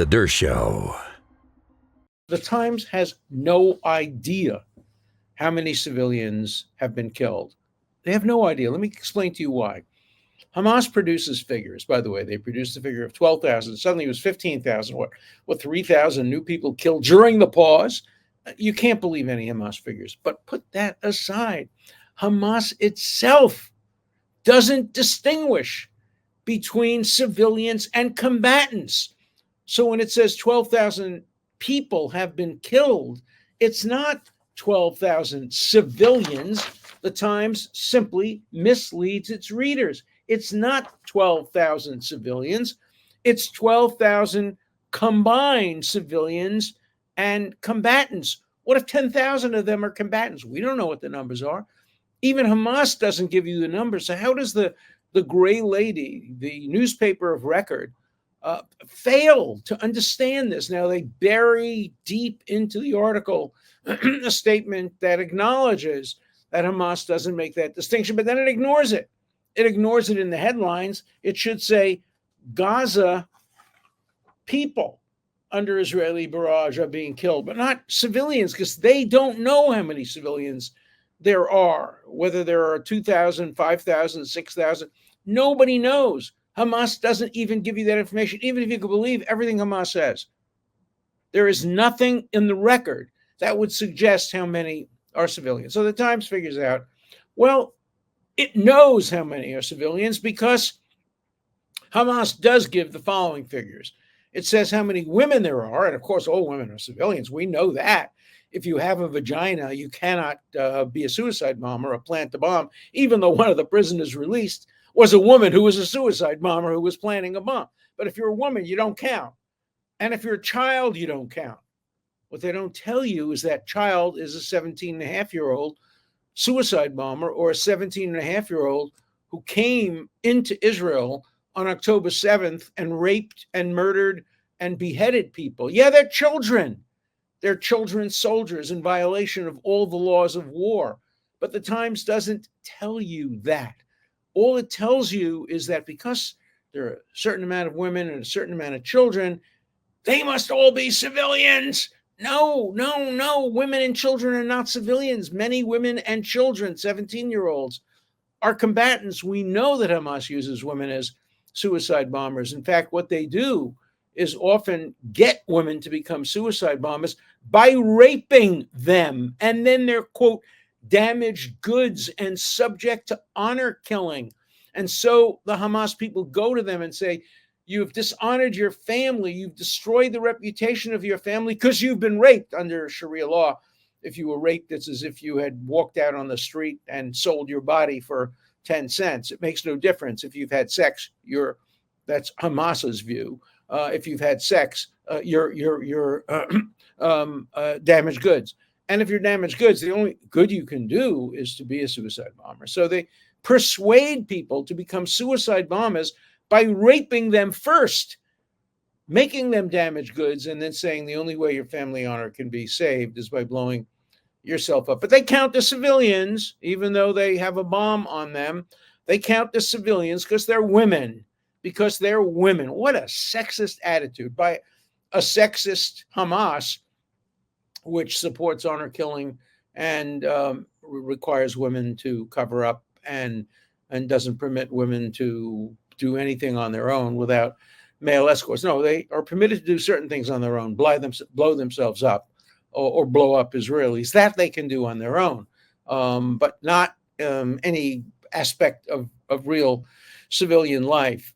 The Dershow. The Times has no idea how many civilians have been killed. They have no idea. Let me explain to you why. Hamas produces figures. By the way, they produced the figure of 12,000. Suddenly it was 15,000. What 3,000 new people killed during the pause? You can't believe any Hamas figures. But put that aside. Hamas itself doesn't distinguish between civilians and combatants. So when it says 12,000 people have been killed, it's not 12,000 civilians. The Times simply misleads its readers. It's not 12,000 civilians. It's 12,000 combined civilians and combatants. What if 10,000 of them are combatants? We don't know what the numbers are. Even Hamas doesn't give you the numbers. So how does the Gray Lady, the newspaper of record, fail to understand this? Now they bury deep into the article a statement that acknowledges that Hamas doesn't make that distinction, but then it ignores it. It ignores it in the headlines. It should say Gaza people under Israeli barrage are being killed, but not civilians, because they don't know how many civilians there are, whether there are 2,000, 5,000, 6,000. Nobody knows. Hamas doesn't even give you that information, even if you could believe everything Hamas says. There is nothing in the record that would suggest how many are civilians. So the Times figures out, well, it knows how many are civilians because Hamas does give the following figures. It says how many women there are, and of course, all women are civilians. We know that. If you have a vagina, you cannot be a suicide bomber or plant the bomb, even though one of the prisoners released was a woman who was a suicide bomber who was planting a bomb. But if you're a woman, you don't count. And if you're a child, you don't count. What they don't tell you is that child is a 17-and-a-half-year-old suicide bomber or a 17-and-a-half-year-old who came into Israel on October 7th and raped and murdered and beheaded people. Yeah, they're children. They're children soldiers in violation of all the laws of war. But the Times doesn't tell you that. All it tells you is that because there are a certain amount of women and a certain amount of children, they must all be civilians. No. Women and children are not civilians. Many women and children, 17-year-olds, are combatants. We know that Hamas uses women as suicide bombers. In fact, what they do is often get women to become suicide bombers by raping them. And then they're, quote, damaged goods and subject to honor killing. And so the Hamas people go to them and say, you've dishonored your family. You've destroyed the reputation of your family because you've been raped. Under Sharia law, if you were raped, it's as if you had walked out on the street and sold your body for 10 cents. It makes no difference. If you've had sex, that's Hamas's view. If you've had sex, you're damaged goods. And if you're damaged goods, the only good you can do is to be a suicide bomber. So they persuade people to become suicide bombers by raping them first, making them damaged goods, and then saying the only way your family honor can be saved is by blowing yourself up. But they count the civilians, even though they have a bomb on them. They count the civilians because they're women. What a sexist attitude by a sexist Hamas, which supports honor killing and requires women to cover up and doesn't permit women to do anything on their own without male escorts. No, they are permitted to do certain things on their own, blow themselves up or blow up Israelis. That they can do on their own, but not any aspect of real civilian life.